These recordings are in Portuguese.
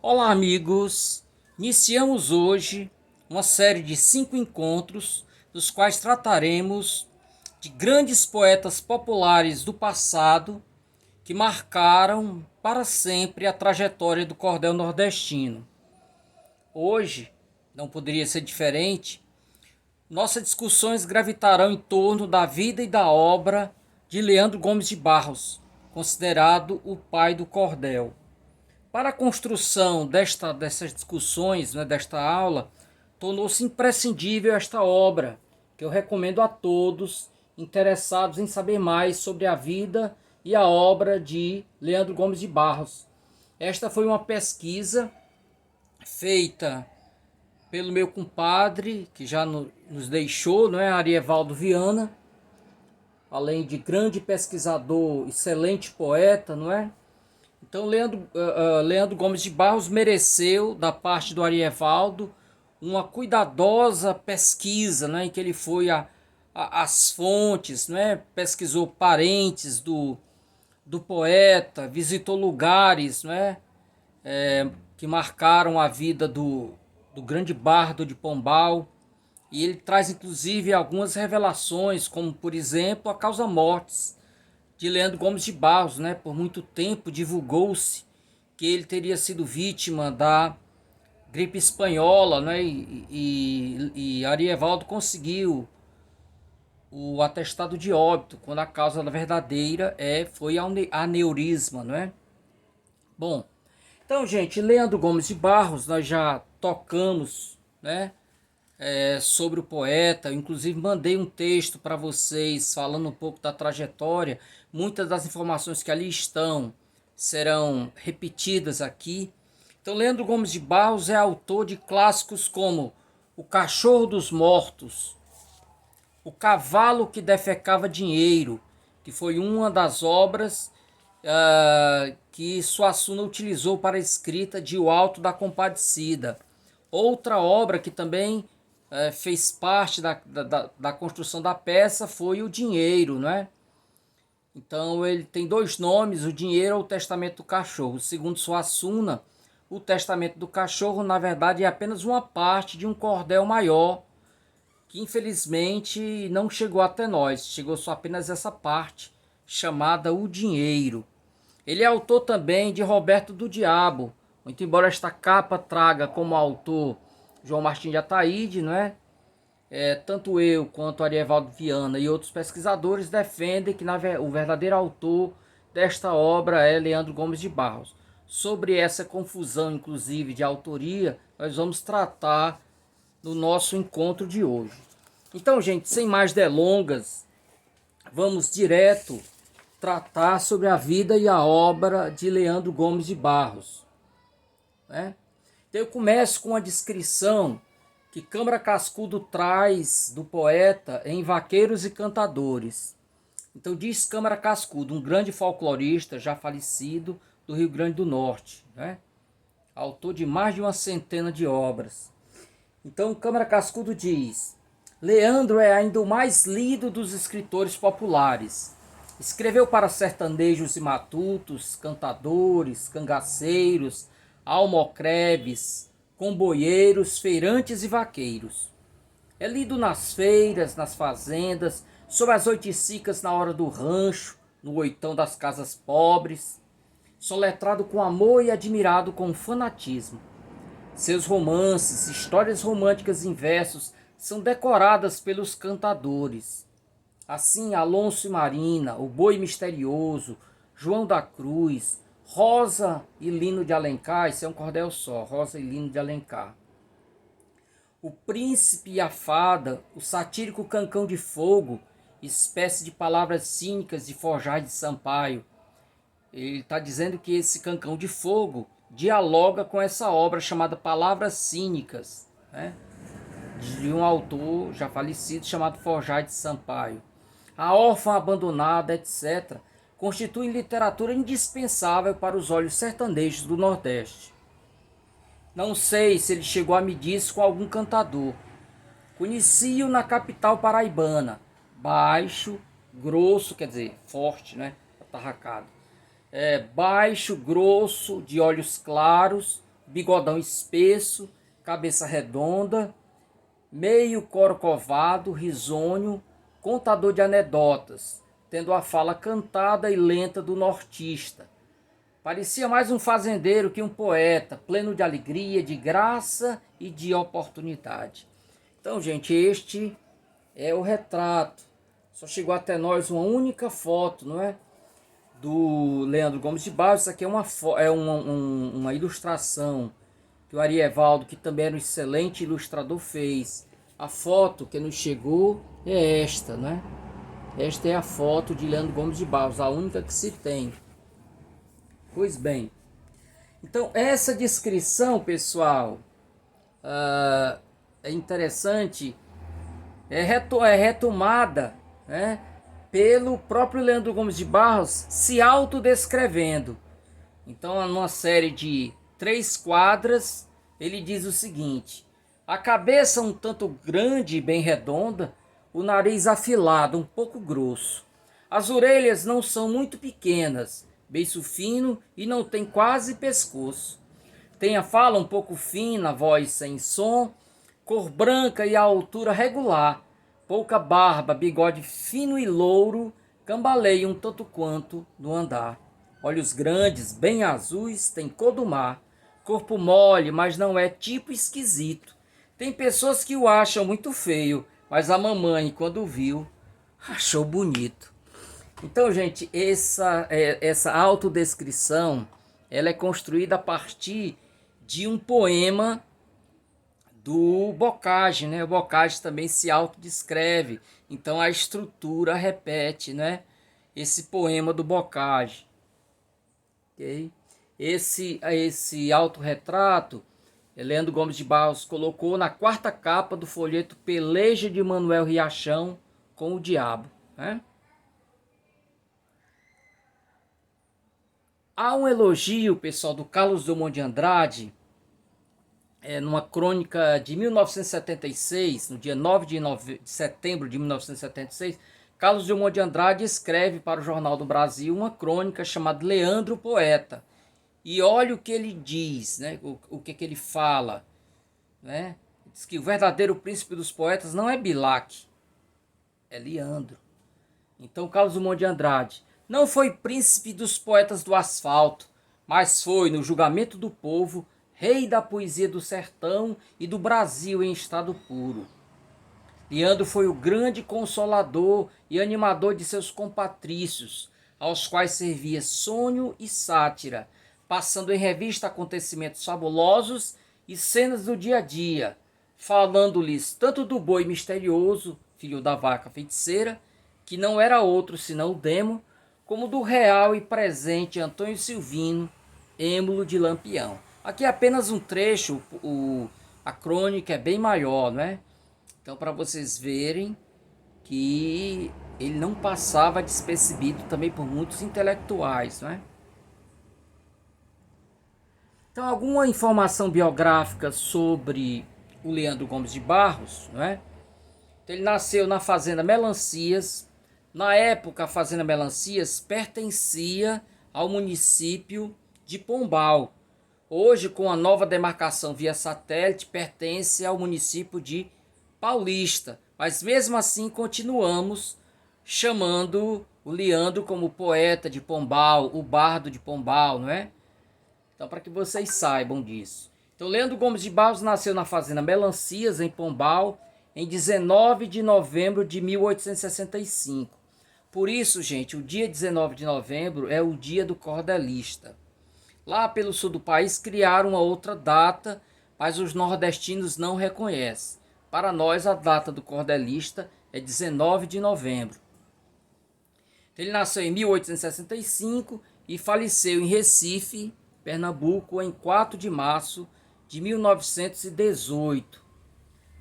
Olá, amigos! Iniciamos hoje uma série de 5 encontros, dos quais trataremos de grandes poetas populares do passado que marcaram para sempre a trajetória do cordel nordestino. Hoje, não poderia ser diferente, nossas discussões gravitarão em torno da vida e da obra de Leandro Gomes de Barros, considerado o pai do cordel. Para a construção dessas discussões, né, desta aula, tornou-se imprescindível esta obra, que eu recomendo a todos interessados em saber mais sobre a vida e a obra de Leandro Gomes de Barros. Esta foi uma pesquisa feita pelo meu compadre, que já nos deixou, não é, Arievaldo Viana, além de grande pesquisador, excelente poeta, não é? Então, Leandro Gomes de Barros mereceu, da parte do Arievaldo, uma cuidadosa pesquisa, né, em que ele foi às fontes, né, pesquisou parentes do poeta, visitou lugares, né, que marcaram a vida do grande bardo de Pombal. E ele traz inclusive algumas revelações, como por exemplo a causa-mortes de Leandro Gomes de Barros, né? Por muito tempo divulgou-se que ele teria sido vítima da gripe espanhola, né? E Arievaldo conseguiu o atestado de óbito, quando a causa verdadeira foi aneurisma, não é? Bom, então, gente, Leandro Gomes de Barros, nós já tocamos, né? Sobre o poeta. Eu, inclusive, mandei um texto para vocês falando um pouco da trajetória. Muitas das informações que ali estão serão repetidas aqui. Então, Leandro Gomes de Barros é autor de clássicos como O Cachorro dos Mortos, O Cavalo que Defecava Dinheiro, que foi uma das obras que Suassuna utilizou para a escrita de O Alto da Compadecida. Outra obra que também fez parte da construção da peça foi O Dinheiro, não é? Então ele tem dois nomes, O Dinheiro ou O Testamento do Cachorro. Segundo Suassuna, o Testamento do Cachorro, na verdade, é apenas uma parte de um cordel maior, que infelizmente não chegou até nós. Chegou só apenas essa parte, chamada O Dinheiro. Ele é autor também de Roberto do Diabo, muito embora esta capa traga como autor João Martins de Ataíde, não é? Tanto eu quanto Arievaldo Viana e outros pesquisadores defendem que o verdadeiro autor desta obra é Leandro Gomes de Barros. Sobre essa confusão, inclusive, de autoria, nós vamos tratar no nosso encontro de hoje. Então, gente, sem mais delongas, vamos direto tratar sobre a vida e a obra de Leandro Gomes de Barros, né? Então eu começo com a descrição que Câmara Cascudo traz do poeta em Vaqueiros e Cantadores. Então diz Câmara Cascudo, um grande folclorista já falecido do Rio Grande do Norte, né? Autor de mais de uma centena de obras. Então Câmara Cascudo diz: Leandro é ainda o mais lido dos escritores populares. Escreveu para sertanejos e matutos, cantadores, cangaceiros, almocreves, comboieiros, feirantes e vaqueiros. É lido nas feiras, nas fazendas, sob as oiticicas na hora do rancho, no oitão das casas pobres. Soletrado com amor e admirado com fanatismo. Seus romances, histórias românticas em versos são decoradas pelos cantadores. Assim, Alonso e Marina, O Boi Misterioso, João da Cruz, Rosa e Lino de Alencar, isso é um cordel só, Rosa e Lino de Alencar. O Príncipe e a Fada, o satírico Cancão de Fogo, espécie de palavras cínicas de Forjar de Sampaio. Ele está dizendo que esse Cancão de Fogo dialoga com essa obra chamada Palavras Cínicas, né? De um autor já falecido chamado Forjar de Sampaio. A órfã abandonada, etc., constitui literatura indispensável para os olhos sertanejos do Nordeste. Não sei se ele chegou a medir isso com algum cantador. Conheci-o na capital paraibana. Baixo, grosso, quer dizer, forte, né? Atarracado. Baixo, grosso, de olhos claros, bigodão espesso, cabeça redonda, meio corcovado, risonho, contador de anedotas, tendo a fala cantada e lenta do nortista. Parecia mais um fazendeiro que um poeta, pleno de alegria, de graça e de oportunidade. Então, gente, este é o retrato. Só chegou até nós uma única foto, não é? Do Leandro Gomes de Barros. Isso aqui é uma ilustração que o Arievaldo, que também era um excelente ilustrador, fez. A foto que nos chegou é esta, né? Esta é a foto de Leandro Gomes de Barros, a única que se tem. Pois bem, então essa descrição, pessoal, é interessante, é retomada, né, pelo próprio Leandro Gomes de Barros se autodescrevendo. Então, numa série de 3 quadras, ele diz o seguinte: a cabeça um tanto grande e bem redonda, o nariz afilado, um pouco grosso. As orelhas não são muito pequenas, beiço fino e não tem quase pescoço. Tem a fala um pouco fina, voz sem som, cor branca e a altura regular, pouca barba, bigode fino e louro, cambaleia um tanto quanto no andar. Olhos grandes, bem azuis, tem cor do mar, corpo mole, mas não é tipo esquisito. Tem pessoas que o acham muito feio, mas a mamãe, quando viu, achou bonito. Então, gente, essa autodescrição, ela é construída a partir de um poema do Bocage, né? O Bocage também se autodescreve. Então a estrutura repete, né? Esse poema do Bocage. Okay? Esse autorretrato, Leandro Gomes de Barros colocou na 4ª capa do folheto Peleja de Manuel Riachão com o Diabo, né? Há um elogio, pessoal, do Carlos Drummond de Andrade, numa crônica de 1976, no dia 9 de setembro de 1976, Carlos Drummond de Andrade escreve para o Jornal do Brasil uma crônica chamada Leandro Poeta. E olha o que ele diz, né? O que ele fala, né? Diz que o verdadeiro príncipe dos poetas não é Bilac, é Leandro. Então, Carlos Drummond de Andrade não foi príncipe dos poetas do asfalto, mas foi, no julgamento do povo, rei da poesia do sertão e do Brasil em estado puro. Leandro foi o grande consolador e animador de seus compatrícios, aos quais servia sonho e sátira, passando em revista acontecimentos fabulosos e cenas do dia a dia, falando-lhes tanto do boi misterioso, filho da vaca feiticeira, que não era outro senão o Demo, como do real e presente Antônio Silvino, êmulo de Lampião. Aqui é apenas um trecho, a crônica é bem maior, né? Então, para vocês verem que ele não passava despercebido também por muitos intelectuais, né? Então, alguma informação biográfica sobre o Leandro Gomes de Barros, né? Então, ele nasceu na Fazenda Melancias. Na época, a Fazenda Melancias pertencia ao município de Pombal. Hoje, com a nova demarcação via satélite, pertence ao município de Paulista. Mas mesmo assim, continuamos chamando o Leandro como poeta de Pombal, o bardo de Pombal, não é? Então, para que vocês saibam disso. Então, Leandro Gomes de Barros nasceu na Fazenda Melancias, em Pombal, em 19 de novembro de 1865. Por isso, gente, o dia 19 de novembro é o dia do cordelista. Lá pelo sul do país criaram uma outra data, mas os nordestinos não reconhecem. Para nós, a data do cordelista é 19 de novembro. Ele nasceu em 1865 e faleceu em Recife, Pernambuco, em 4 de março de 1918.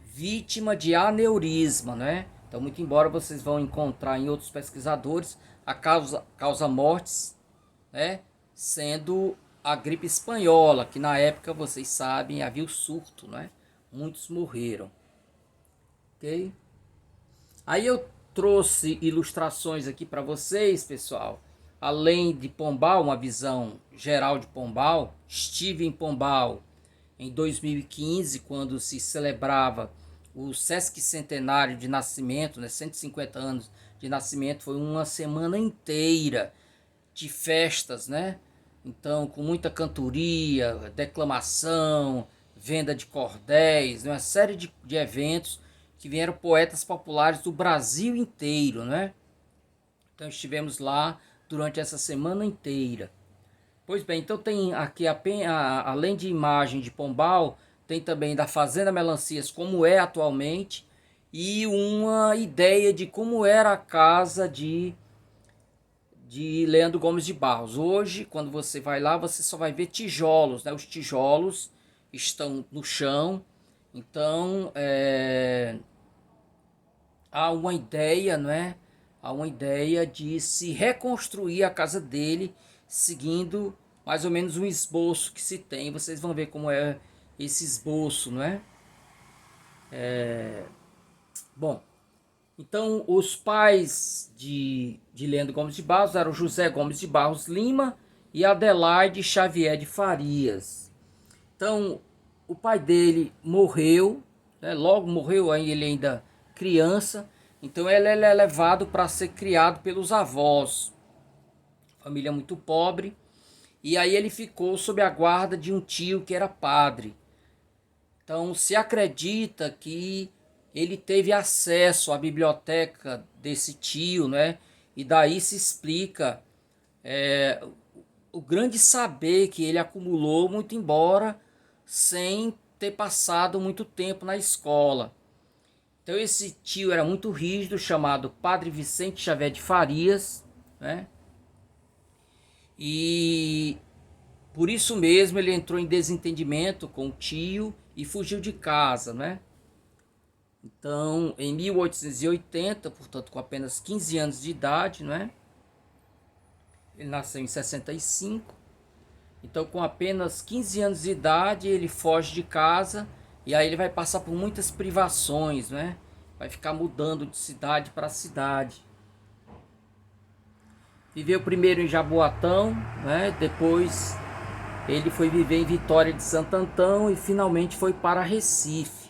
Vítima de aneurisma, né? Então, muito embora vocês vão encontrar em outros pesquisadores a causa mortes, né, sendo a gripe espanhola, que na época, vocês sabem, havia o surto, né? Muitos morreram. Ok? Aí eu trouxe ilustrações aqui para vocês, pessoal. Além de Pombal, uma visão geral de Pombal. Estive em Pombal em 2015, quando se celebrava o Sesquicentenário de nascimento, né, 150 anos de nascimento, foi uma semana inteira de festas, né? Então, com muita cantoria, declamação, venda de cordéis, uma série de eventos que vieram poetas populares do Brasil inteiro, né? Então estivemos lá durante essa semana inteira. Pois bem, então tem aqui, além de imagem de Pombal, tem também da Fazenda Melancias como é atualmente e uma ideia de como era a casa de Leandro Gomes de Barros. Hoje, quando você vai lá, você só vai ver tijolos, né? Os tijolos estão no chão, então há uma ideia, não é? Há uma ideia de se reconstruir a casa dele, seguindo mais ou menos um esboço que se tem. Vocês vão ver como é esse esboço, não é? Bom, então os pais de Leandro Gomes de Barros eram José Gomes de Barros Lima e Adelaide Xavier de Farias. Então, o pai dele morreu, né? Logo morreu, aí ele ainda criança. Então ele é levado para ser criado pelos avós. Família muito pobre. E aí ele ficou sob a guarda de um tio que era padre. Então se acredita que ele teve acesso à biblioteca desse tio, né? E daí se explica o grande saber que ele acumulou, muito embora sem ter passado muito tempo na escola. Então esse tio era muito rígido, chamado Padre Vicente Xavier de Farias, né? E por isso mesmo ele entrou em desentendimento com o tio e fugiu de casa, né? Então, em 1880, portanto com apenas 15 anos de idade, né? Ele nasceu em 65. Então, com apenas 15 anos de idade, ele foge de casa e aí ele vai passar por muitas privações, né? Vai ficar mudando de cidade para cidade. Viveu primeiro em Jaboatão, né? Depois ele foi viver em Vitória de Santo Antão e finalmente foi para Recife.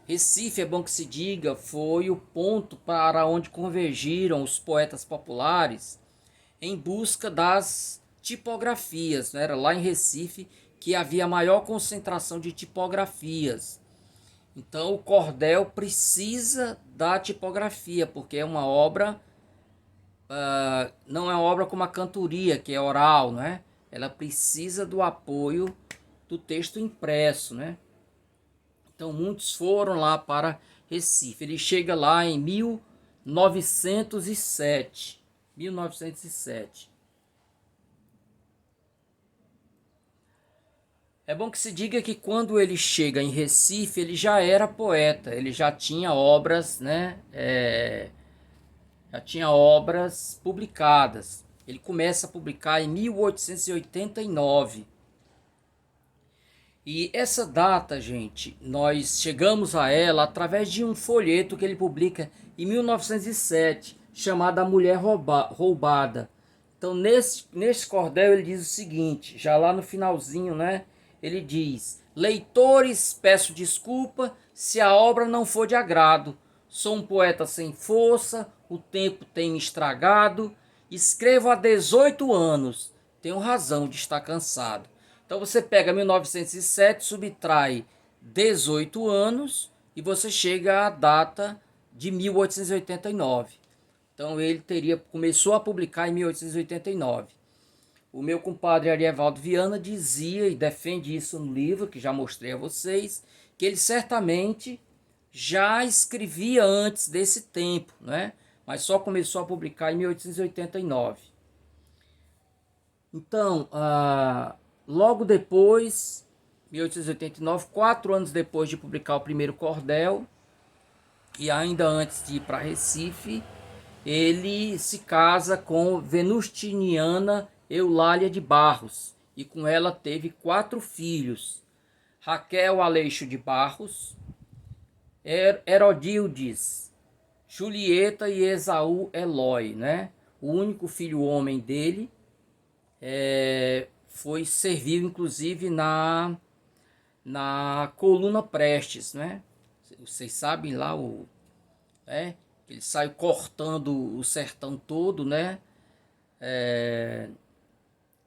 Recife, é bom que se diga, foi o ponto para onde convergiram os poetas populares em busca das tipografias, né? Era lá em Recife que havia a maior concentração de tipografias. Então o cordel precisa da tipografia, porque é uma obra, não é uma obra como a cantoria, que é oral, né? Ela precisa do apoio do texto impresso, né? Então muitos foram lá para Recife. Ele chega lá em 1907. 1907. É bom que se diga que quando ele chega em Recife, ele já era poeta, ele já tinha obras, né? Já tinha obras publicadas. Ele começa a publicar em 1889. E essa data, gente, nós chegamos a ela através de um folheto que ele publica em 1907, chamado A Mulher Roubada. Então, nesse cordel, ele diz o seguinte, já lá no finalzinho, né? Ele diz: leitores, peço desculpa se a obra não for de agrado. Sou um poeta sem força, o tempo tem me estragado. Escrevo há 18 anos, tenho razão de estar cansado. Então você pega 1907, subtrai 18 anos e você chega à data de 1889. Então ele começou a publicar em 1889. O meu compadre Arievaldo Viana dizia, e defende isso no livro, que já mostrei a vocês, que ele certamente já escrevia antes desse tempo, né? Mas só começou a publicar em 1889. Então, logo depois, 1889, 4 anos depois de publicar o primeiro cordel, e ainda antes de ir para Recife, ele se casa com Venustiniana Eulália de Barros, e com ela teve 4 filhos: Raquel Aleixo de Barros, Herodildes, Julieta e Esaú Eloy, né? O único filho homem dele foi serviu inclusive na coluna Prestes, né? Vocês sabem lá ele saiu cortando o sertão todo, né?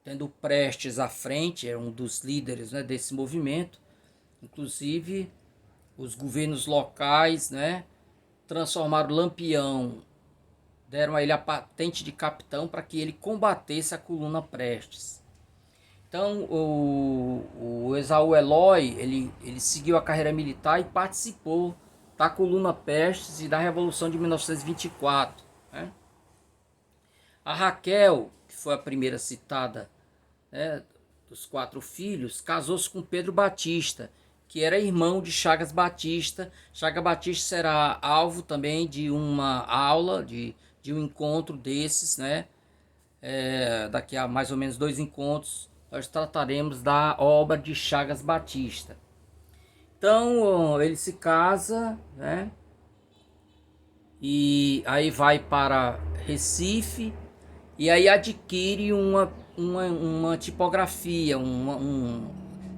Tendo Prestes à frente, era um dos líderes, né, desse movimento. Inclusive, os governos locais, né, transformaram Lampião, deram a ele a patente de capitão para que ele combatesse a coluna Prestes. Então, o Esaú Eloy, ele seguiu a carreira militar e participou da coluna Prestes e da Revolução de 1924. Né? A Raquel, que foi a primeira citada, né, dos 4 filhos, casou-se com Pedro Batista, que era irmão de Chagas Batista. Chagas Batista será alvo também de uma aula, de um encontro desses, né? Daqui a mais ou menos 2 encontros, nós trataremos da obra de Chagas Batista. Então, ele se casa, né? E aí vai para Recife, e aí adquire uma tipografia,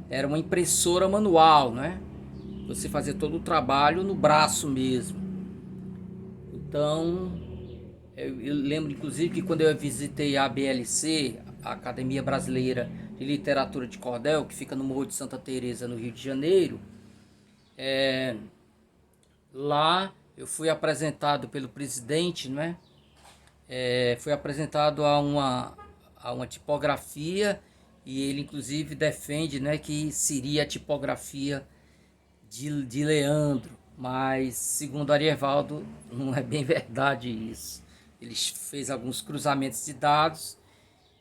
era uma impressora manual, né? Você fazia todo o trabalho no braço mesmo. Então, eu lembro inclusive que quando eu visitei a ABLC, a Academia Brasileira de Literatura de Cordel, que fica no Morro de Santa Teresa, no Rio de Janeiro, lá eu fui apresentado pelo presidente, né? Fui apresentado a uma tipografia, e ele inclusive defende, né, que seria a tipografia de Leandro, mas segundo Arievaldo não é bem verdade isso. Ele fez alguns cruzamentos de dados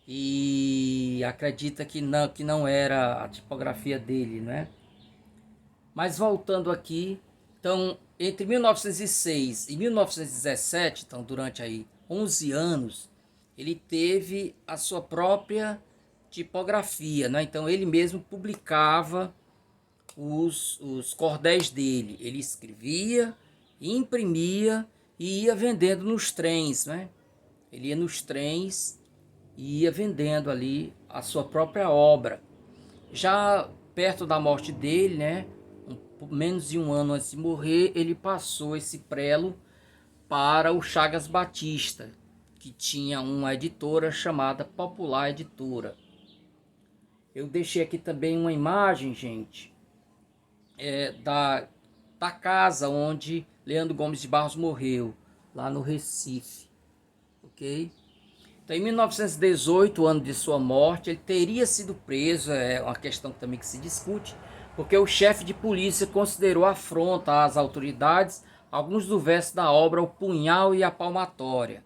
e acredita que não era a tipografia dele, né? Mas voltando aqui, então entre 1906 e 1917, então durante aí 11 anos, ele teve a sua própria tipografia, né? Então ele mesmo publicava os cordéis dele. Ele escrevia, imprimia e ia vendendo nos trens, né? Ele ia nos trens e ia vendendo ali a sua própria obra. Já perto da morte dele, né? Menos de um ano antes de morrer, ele passou esse prelo para o Chagas Batista, que tinha uma editora chamada Popular Editora. Eu deixei aqui também uma imagem, gente, da casa onde Leandro Gomes de Barros morreu, lá no Recife, ok? Então, em 1918, o ano de sua morte, ele teria sido preso, é uma questão também que se discute, porque o chefe de polícia considerou afronta às autoridades alguns dos versos da obra O Punhal e a Palmatória.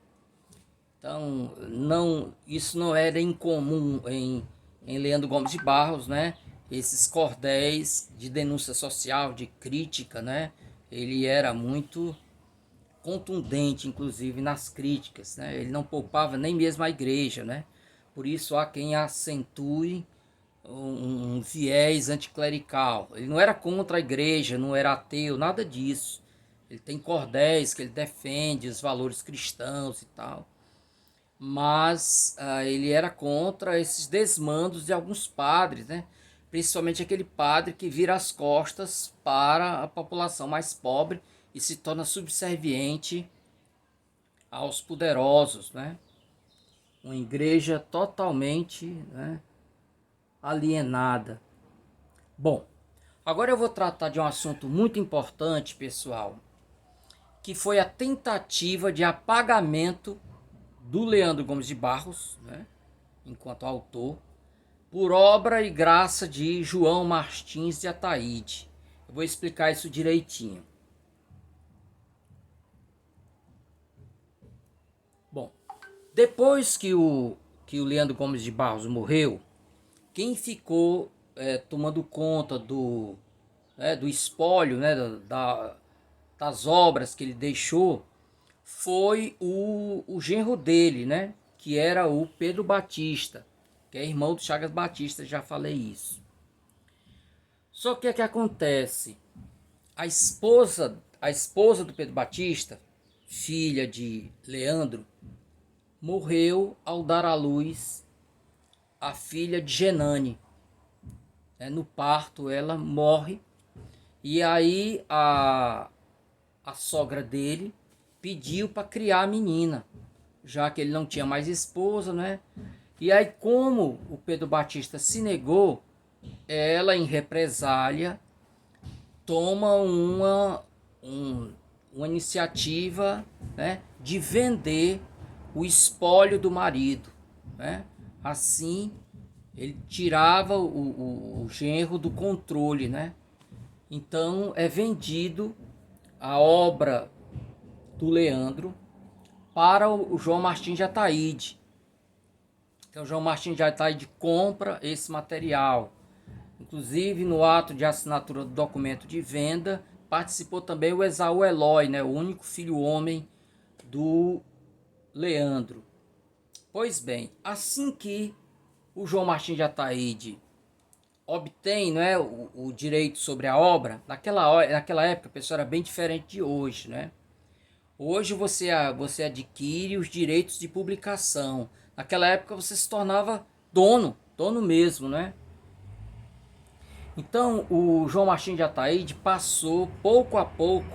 Então, isso não era incomum em Leandro Gomes de Barros, né? Esses cordéis de denúncia social, de crítica, né? Ele era muito contundente, inclusive, nas críticas, né? Ele não poupava nem mesmo a igreja, né? Por isso há quem acentue um viés anticlerical. Ele não era contra a igreja, não era ateu, nada disso. Ele tem cordéis que ele defende os valores cristãos e tal. Mas ele era contra esses desmandos de alguns padres, né? Principalmente aquele padre que vira as costas para a população mais pobre e se torna subserviente aos poderosos, né? Uma igreja totalmente, né, alienada. Bom, agora eu vou tratar de um assunto muito importante, pessoal, que foi a tentativa de apagamento do Leandro Gomes de Barros, né, enquanto autor, por obra e graça de João Martins de Ataíde. Eu vou explicar isso direitinho. Bom, depois que o Leandro Gomes de Barros morreu, quem ficou tomando conta do espólio, né, das obras que ele deixou foi o genro dele, né, que era o Pedro Batista, que é irmão do Chagas Batista, já falei isso. Só que o que acontece? A esposa do Pedro Batista, filha de Leandro, morreu ao dar à luz a filha de Genane, no parto ela morre. E aí a sogra dele pediu para criar a menina, já que ele não tinha mais esposa, né? E aí, como o Pedro Batista se negou, ela, em represália, toma uma iniciativa, né, de vender o espólio do marido, né? Assim, ele tirava o genro do controle, né? Então é vendido a obra do Leandro para o João Martins de Ataíde. Então João Martins de Ataíde compra esse material. Inclusive, no ato de assinatura do documento de venda, participou também o Esaú Eloy, né, o único filho homem do Leandro. Pois bem, assim que o João Martins de Ataíde obtém, né, o direito sobre a obra, naquela época, pessoal, era bem diferente de hoje, né? Hoje você adquire os direitos de publicação. Naquela época você se tornava dono mesmo, né? Então o João Martins de Ataíde passou pouco a pouco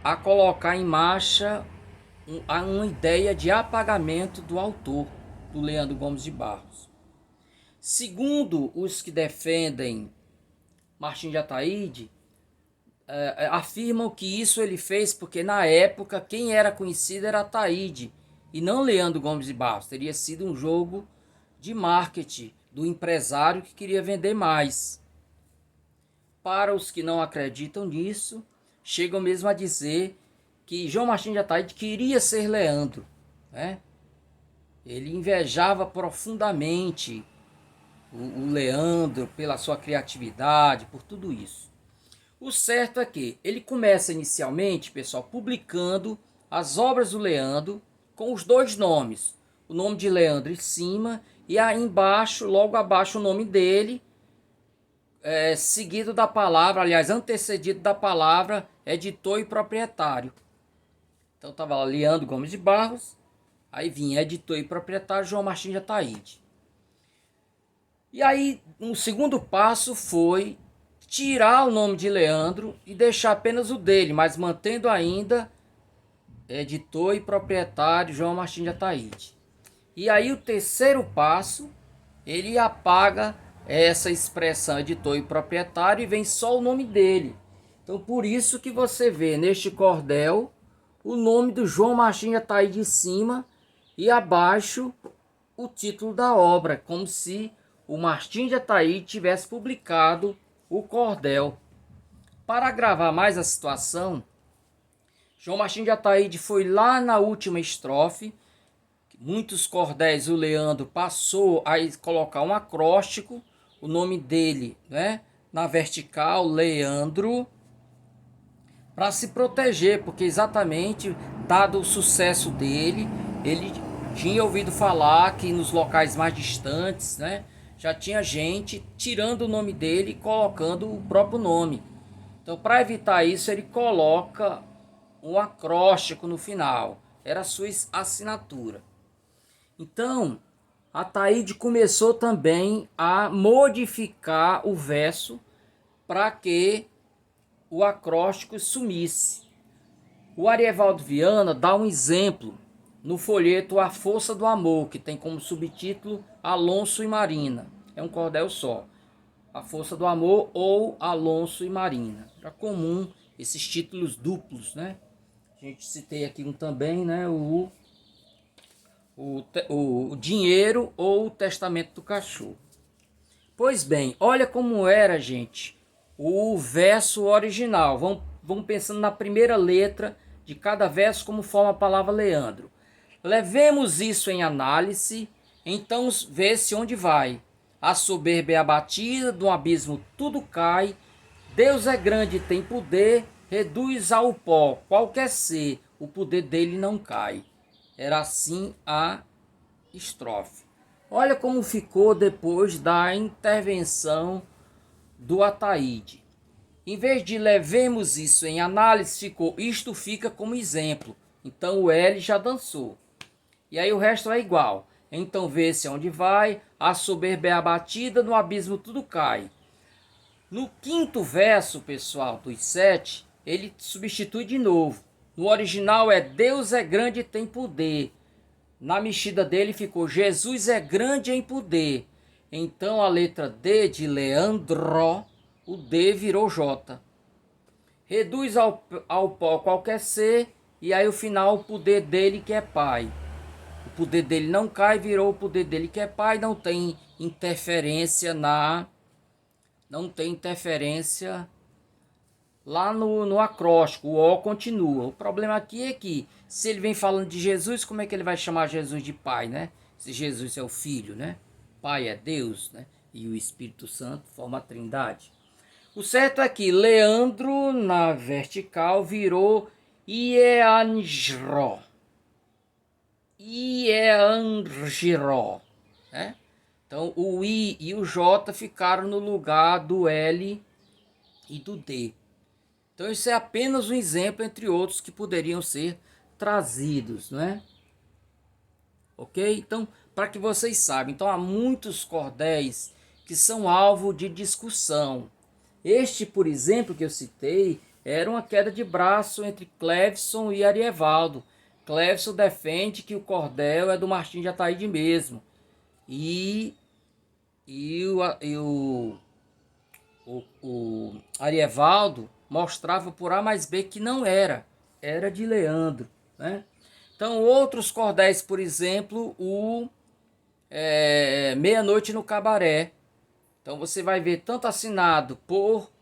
a colocar em marcha uma ideia de apagamento do autor, do Leandro Gomes de Barros. Segundo os que defendem Martins de Ataíde, afirmam que isso ele fez porque na época quem era conhecido era Ataíde e não Leandro Gomes de Barros. Teria sido um jogo de marketing do empresário que queria vender mais. Para os que não acreditam nisso, chegam mesmo a dizer que João Martins de Ataíde queria ser Leandro, né? Ele invejava profundamente o Leandro pela sua criatividade, por tudo isso. O certo é que ele começa inicialmente, pessoal, publicando as obras do Leandro com os dois nomes. O nome de Leandro em cima e aí embaixo, logo abaixo, o nome dele, seguido da palavra, aliás, antecedido da palavra editor e proprietário. Então estava lá Leandro Gomes de Barros, aí vinha editor e proprietário João Martins de Ataíde. E aí, um segundo passo foi tirar o nome de Leandro e deixar apenas o dele, mas mantendo ainda editor e proprietário João Martins de Ataíde. E aí o terceiro passo, ele apaga essa expressão editor e proprietário e vem só o nome dele. Então por isso que você vê neste cordel o nome do João Martins de Ataíde em cima e abaixo o título da obra, como se o Martins de Ataíde tivesse publicado o cordel. Para agravar mais a situação, João Martins de Ataíde foi lá na última estrofe. Muitos cordéis o Leandro passou a colocar um acróstico, o nome dele, né, na vertical, Leandro, para se proteger, porque exatamente, dado o sucesso dele, ele tinha ouvido falar que nos locais mais distantes, né, já tinha gente tirando o nome dele e colocando o próprio nome. Então, para evitar isso, ele coloca um acróstico no final. Era a sua assinatura. Então, Ataíde começou também a modificar o verso para que o acróstico sumisse. O Arievaldo Viana dá um exemplo no folheto A Força do Amor, que tem como subtítulo Alonso e Marina. É um cordel só. A Força do Amor ou Alonso e Marina. É comum esses títulos duplos, né? A gente citei aqui um também, né? O Dinheiro ou o Testamento do Cachorro. Pois bem, olha como era, gente, o verso original. Vamos pensando na primeira letra de cada verso, como forma a palavra Leandro. Levemos isso em análise, então vê-se onde vai. A soberba é abatida, do abismo tudo cai. Deus é grande e tem poder, reduz ao pó qualquer ser, o poder dele não cai. Era assim a estrofe. Olha como ficou depois da intervenção do Ataíde. Em vez de levemos isso em análise, ficou isto fica como exemplo. Então o L já dançou. E aí o resto é igual. então vê-se aonde vai, a soberba é abatida, no abismo tudo cai. No quinto verso, pessoal, dos 7, ele substitui de novo. No original é Deus é grande e tem poder. Na mexida dele ficou Jesus é grande em poder. Então a letra D de Leandro, o D virou J. Reduz ao pó qualquer ser, e aí o final o poder dele que é Pai. O poder dele não cai, virou o poder dele que é Pai, não tem interferência lá no acróstico, o O continua. O problema aqui é que, se ele vem falando de Jesus, como é que ele vai chamar Jesus de Pai, né? Se Jesus é o Filho, né? Pai é Deus, né? E o Espírito Santo forma a Trindade. O certo é que Leandro, na vertical, virou Ieangiró. Ieangiró, né? Então, o I e o J ficaram no lugar do L e do D. Então, isso é apenas um exemplo entre outros que poderiam ser trazidos, não é? Ok? Então, para que vocês saibam, então há muitos cordéis que são alvo de discussão. Este, por exemplo, que eu citei, era uma queda de braço entre Cleveson e Arievaldo. Cleveson defende que o cordel é do Martim de Ataíde mesmo. E o Arievaldo mostrava por A mais B que não era. Era de Leandro, né? Então, outros cordéis, por exemplo, Meia-Noite no Cabaré. Então, você vai ver tanto assinado por